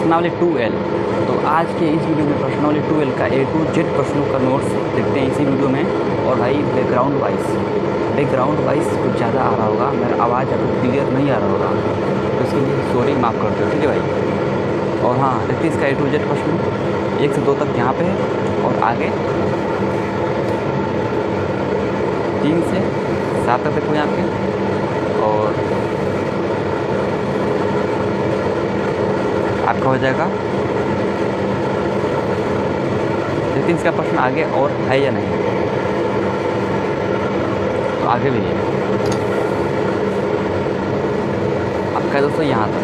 प्रश्नावली 2L। तो आज के इस वीडियो में प्रश्नावली 2L का A to Z प्रश्नों का नोट्स देखते हैं इसी वीडियो में। और भाई बैकग्राउंड वाइज कुछ ज़्यादा आ रहा होगा, मेरा आवाज़ आपको क्लियर नहीं आ रहा होगा, तो इसके लिए सॉरी, माफ़ कर दो, ठीक है भाई। और हाँ, देखते इसका A to Z प्रश्न 1 से 2 तक यहाँ पे है और आगे 3 से 7 तक देखो यहाँ पे। और आपका हो जाएगा लेकिन इसका प्रश्न आगे और है या नहीं, तो आगे भी है आपका दोस्तों यहाँ तक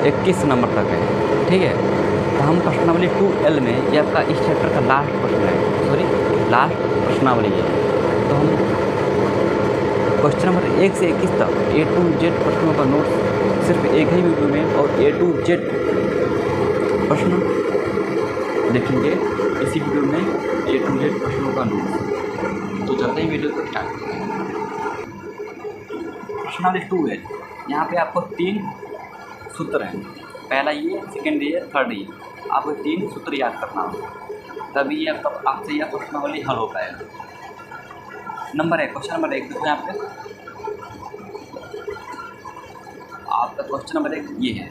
21 नंबर तक है, ठीक है। तो हम प्रश्नावली 2L में ये आपका इस चैप्टर का लास्ट प्रश्न है, लास्ट प्रश्नावली है। तो हम क्वेश्चन नंबर 1 से 21 तक A to Z प्रश्नों का नोट्स सिर्फ एक ही वीडियो में और A to Z प्रश्न देखेंगे इसी वीडियो में, A to Z प्रश्नों का नोट्स। तो चलते ही वीडियो को स्टार्ट करते हैं। प्रश्नावली 2L, यहाँ पे आपको 3 सूत्र हैं, पहला ये, सेकेंड ये, थर्ड ये। आपको 3 सूत्र याद करना होगा, तभी ये आपसे यह प्रश्नावली हल हो पाएगा। नंबर 1, क्वेश्चन नंबर 1 देखो यहाँ पे आपका क्वेश्चन नंबर 1 ये है,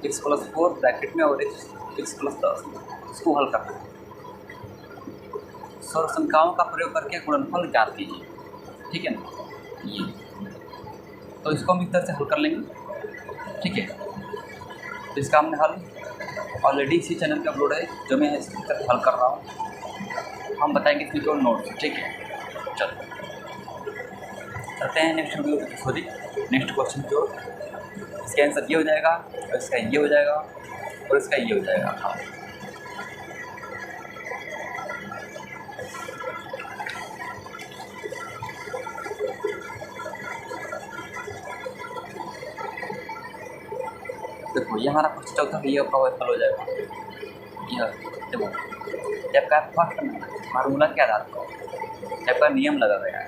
x+4 ब्रैकेट में और x+10, इसको हल करना है। सर्वसंख्याओं का प्रयोग करके गुणनफल ज्ञात कीजिए, ठीक है ना। ये तो इसको हम इस तरह से हल कर लेंगे, ठीक है। तो इसका हमने हल ऑलरेडी इसी चैनल पे अपलोड है, जो मैं इस तरह हल कर रहा हूँ। हम बताएंगे इसमें केवल नोट्स, ठीक है। चलो चलते हैं नेक्स्ट वीडियो की सॉरी नेक्स्ट क्वेश्चन की ओर। इसका आंसर ये हो जाएगा और इसका ये हो जाएगा और इसका ये हो जाएगा। हाँ, देखो ये हमारा क्वेश्चन चौथा ये आपका हल हो जाएगा। यह देखो जब का फर्स्ट फार्मूला क्या था, जब का नियम लगा गया है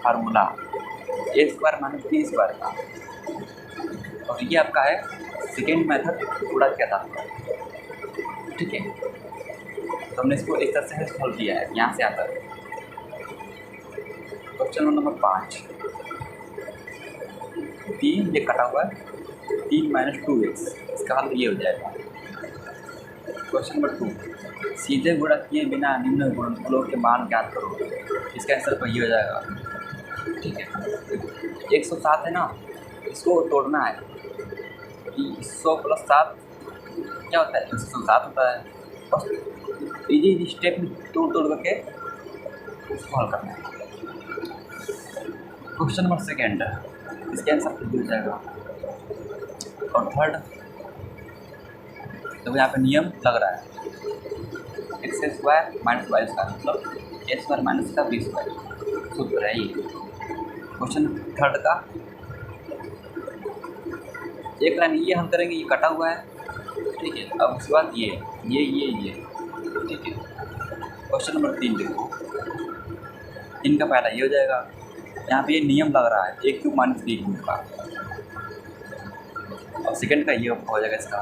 फार्मूला a² - b² का, और ये आपका है सेकेंड मेथड पूरा क्या था, ठीक है। तो हमने इसको इस तरह से हल किया है, यहाँ से आता है। क्वेश्चन नंबर 5, 3 ये कटा हुआ है, 3 - 2x, इसका हल ये हो जाएगा। क्वेश्चन नंबर 2, सीधे गुणा किए बिना निम्न गुणनफलों के मान ज्ञात करो, इसका आंसर पर ये हो जाएगा, ठीक है। 107 है ना, इसको तोड़ना है। 100 + 7 क्या होता है, 107 होता है। बस इजी स्टेप में तोड़ करके इसको हल करना है। क्वेश्चन नंबर 2, इसके आंसर पर हो जाएगा। और थर्ड, तो यहाँ पे नियम लग रहा है, x² - y² मतलब a² - का b² सूत्र है ये। क्वेश्चन थर्ड का एक लाइन ये हल करेंगे, ये कटा हुआ है, ठीक है। अब उसके बाद ये ठीक है। क्वेश्चन नंबर 3 देखो, 3 का पहला ये हो जाएगा। यहाँ पे ये नियम लग रहा है a³ - b³ का, और सेकंड का ये हो जाएगा इसका।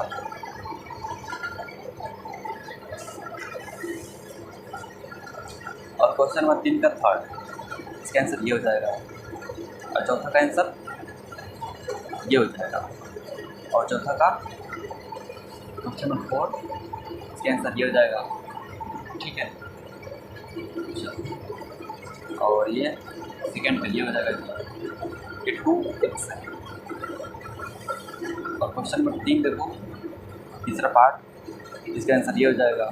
और क्वेश्चन नंबर 3 का थर्ड, इसका आंसर ये हो जाएगा। और चौथा का आंसर ये हो जाएगा। और चौथा का क्वेश्चन नंबर 4, इसका आंसर ये हो जाएगा, ठीक है। और ये सेकेंड का ये हो जाएगा, ये 2x है। और क्वेश्चन नंबर 3 देखो, तीसरा पार्ट, इसका आंसर ये हो जाएगा।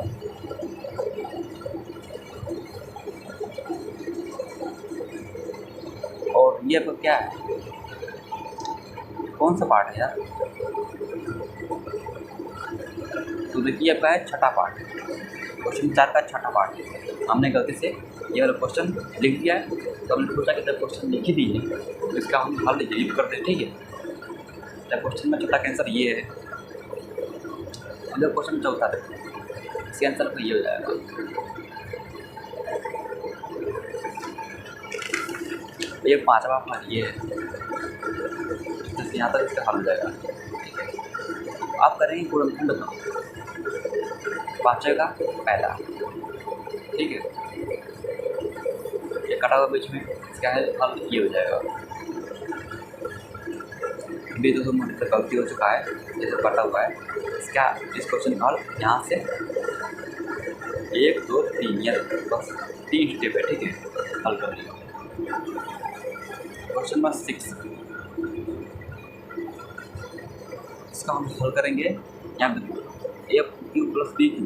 और ये तो क्या है, कौन सा पार्ट है यार, तो देखिए आपका है छठा पार्ट, क्वेश्चन 4 का छठा पार्ट। हमने गलती से ये वाला क्वेश्चन लिख दिया है, तो हमने सोचा कि जब क्वेश्चन लिख ही दिए तो इसका हम हल जरूर करते हैं, ठीक है। जब क्वेश्चन में छठा का आंसर ये है, जब क्वेश्चन चौथा देखो, इसके आंसर पर ये हो जाएगा। ये 5वां पार्ट ये है, यहाँ तक इसका हल हो जाएगा। आप करेंगे गुणनखंड का, पाँचवें का पहला, ठीक है। ये कटा हुआ बीच में, इसका है हल ये हो जाएगा। भी तो मुझसे गलती हो चुका है, जैसे कटा हुआ है इसका, इस क्वेश्चन का हल यहाँ से 1 2 3 या बस 3 स्टेप है, ठीक है, हल कर लिया। क्वेश्चन नंबर 6, इसका हम हल करेंगे। यहाँ पे F Q plus B Q,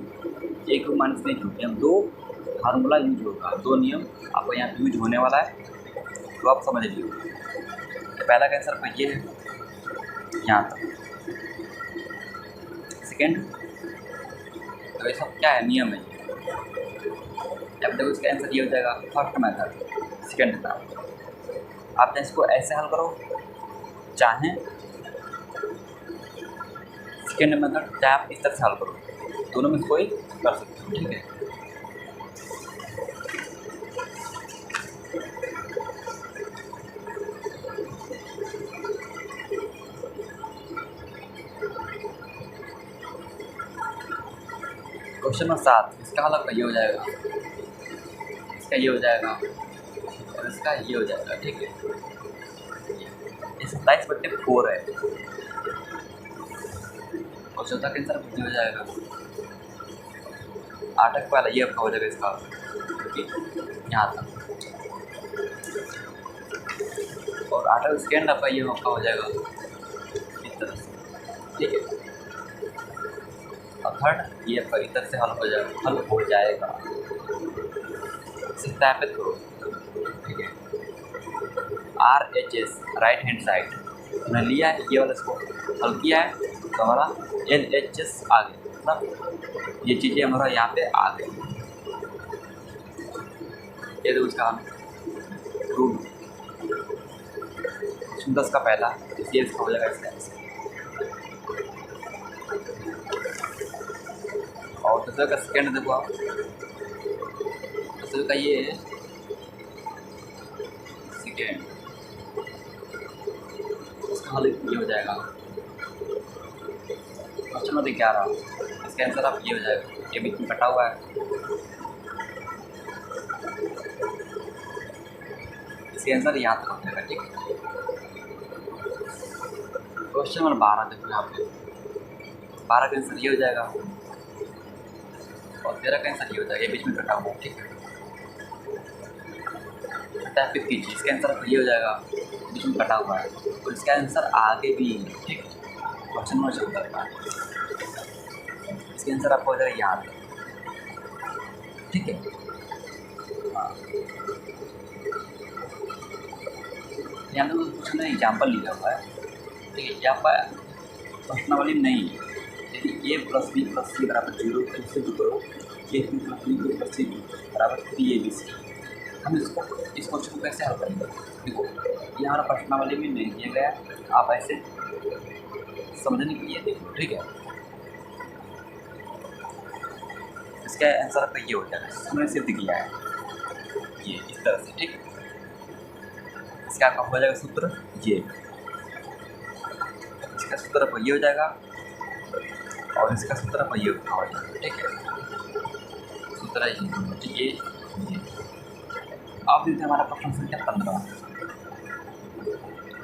A Q minus B Q, यहाँ 2 फार्मूला यूज होगा, 2 नियम आपको यहाँ यूज होने वाला है, तो आप समझ लीजिए। तो पहला का आंसर आपका ये है यहाँ तक। सेकेंड, तो ये सब क्या है, नियम है। अब देखो इसका आंसर ये हो जाएगा फर्स्ट मेथड, सेकेंड का। आप चाहे इसको ऐसे हल करो, चाहें सेकेंड मेथड, चाहे आप इस तरह से हल करो, दोनों में कोई कर सकते हो, ठीक है। क्वेश्चन नंबर 7, इसका हल आपका ये हो जाएगा, इसका ये हो जाएगा और इसका ये हो जाएगा, ठीक है। ये 27/4 है और चौथा का आंसर ये हो जाएगा 8 का पहला, ये आपका हो जाएगा इसका, क्योंकि यहाँ तक, और 8 सेकेंड आपका ये आपका हो जाएगा इस तरह से, ठीक है। और थर्ड ये आपका इस तरह से हल हो जाएगा, इसे स्थापित करो, ठीक है। RHS राइट हैंड साइड हमने लिया है, ये वाला इसको हल किया है, तो हमारा LHS आ गया, मतलब ये चीज़ें हमारा यहाँ पे आ गई। ये देखो इसका रूट 10 का पहला, ये इसका हो जाएगा इसका, और दूसरे का सेकेंड देखो आप, दूसरे का ये है सेकेंड, इसका हल ये हो जाएगा। क्वेश्चन नंबर 11, इसका आंसर आप ये हो जाएगा, ये बीच में कटा हुआ है, इसका आंसर यहाँ तक हो जाएगा, ठीक है। क्वेश्चन नंबर 12 देखो यहाँ पे, 12 का आंसर ये हो जाएगा और 13 का आंसर ये हो जाएगा, ये बीच में कटा हुआ है, ठीक है। टाइप कीजिए, इसका आंसर ये हो जाएगा, बीच में कटा हुआ है, और इसका आंसर आगे भी, ठीक है। क्वेश्चन नंबर 14 का इसका आंसर आपको हो जाएगा यहाँ तक, ठीक है। हाँ, यहाँ पे कुछ ना एग्जाम्पल लिखा हुआ है, ठीक है। यहाँ पर प्रश्नावली नहीं है, यदि a + b + c = 0 तो इससे जो करो a + b + c = 3abc। हम इस क्वेश्चन को कैसे हल करेंगे, देखो ये हमारा प्रश्नावली में नहीं दिया गया, आप ऐसे समझने के लिए देखो, ठीक है। इसका आंसर आपका ये हो जाएगा, हमने सिद्ध किया है ये इस तरह से, ठीक। इसका आपका हो जाएगा सूत्र ये, इसका सूत्र आपका ये हो जाएगा और इसका सूत्र आपका ये हो जाएगा, ठीक है। सूत्र ये अब देखते हैं हमारा प्रश्न संख्या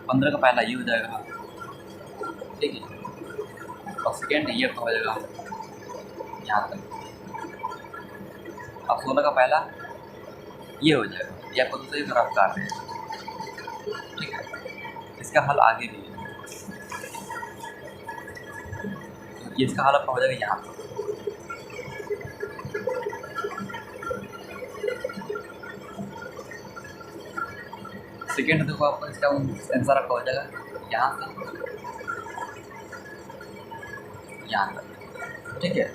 15 का पहला ये हो जाएगा, ठीक है। और सेकेंड ये हो जाएगा यहाँ तक, अब 16 का पहला ये हो जाएगा, ये आपको दूसरी तरफ काट है, ठीक है। इसका हल आगे भी है, तो ये इसका हल आपका हो जाएगा यहाँ पर, सेकेंड देखो आपको इसका आंसर आपका हो जाएगा यहाँ से यहाँ तक, ठीक है।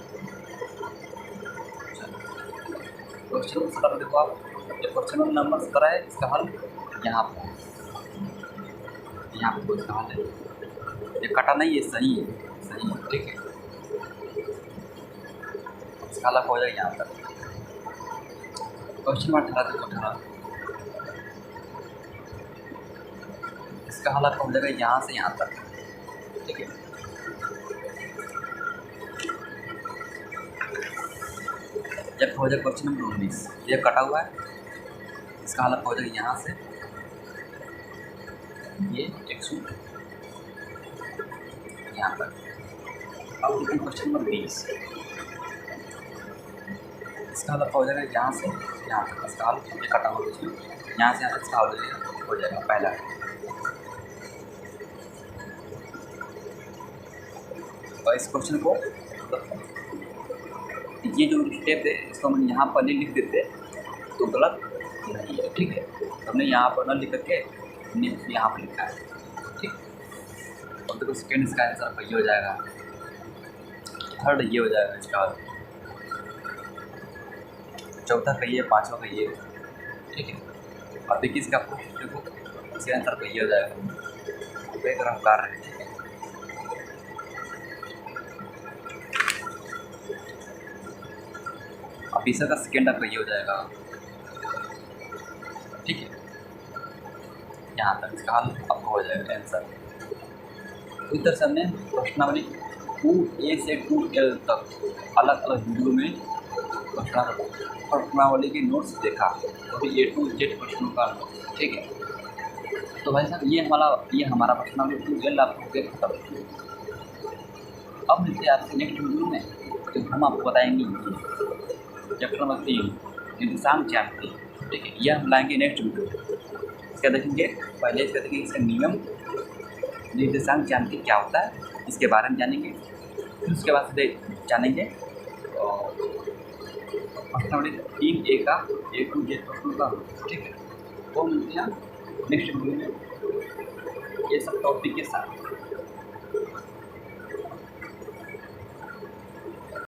क्वेश्चन नंबर 17 देखो आप, ये क्वेश्चन नंबर 17 है, इसका हल यहाँ पर, यहाँ पर इसका हल है, ये कटा नहीं है, सही है, सही है, ठीक है। इसका हल हो जाएगा यहाँ तक। क्वेश्चन नंबर 18 देखो, 18 इसका हल हो जाएगा यहाँ से यहाँ तक, ठीक है। जब हो जाएगा क्वेश्चन नंबर 19, ये कटा हुआ है, इसका हल हो जाएगा यहाँ से ये 100 यहाँ पर। अब देखिए क्वेश्चन नंबर 20, इसका हल हो जाएगा यहाँ से यहाँ तक, इसका हल ये कटा हुआ क्वेश्चन यहाँ से यहाँ तक इसका हल हो जाएगा पहला। और इस क्वेश्चन को ये जो स्टेप है इसको हम यहाँ पर नहीं लिख देते तो गलत नहीं है, ठीक है। हमने यहाँ पर न लिख करके यहाँ पर लिखा है, ठीक। अब देखो सेकेंड इसका आंसर ये हो जाएगा, थर्ड ये हो जाएगा इसका, चौथा का ये, पाँचवा का ये, ठीक है। अब देखिए इसका देखो इसके आंसर का ये हो जाएगा, बेग्राफ कर रहे हैं, ठीक है। अब तीसरा का सेकेंड आपका ये हो जाएगा, ठीक है। यहाँ तक इसका हल आपको हो जाएगा आंसर। तो इस तरह से हमने प्रश्नावली 2A से 2L तक अलग अलग वीडियो में प्रश्नावली के नोट्स देखा, तो A to Z प्रश्नों का, ठीक है। तो भाई साहब ये हमारा प्रश्नावली 2L आपको देख खत्म। अब मिलते हैं आपसे नेक्स्ट वीडियो में, तो हम आपको बताएंगे चैप्टर नंबर 3 निर्देशांक ज्यामिति, ठीक है। यह हम लाएंगे नेक्स्ट वीडियो। इसका देखेंगे पहले इसका देखेंगे इसका नियम, निर्देशांक ज्यामिति क्या होता है इसके बारे में जानेंगे, फिर उसके बाद से जानेंगे प्रश्नावली 3A का A to Z प्रश्नों का, ठीक है। वो मिलते हैं नेक्स्ट वीडियो में ये सब टॉपिक के साथ।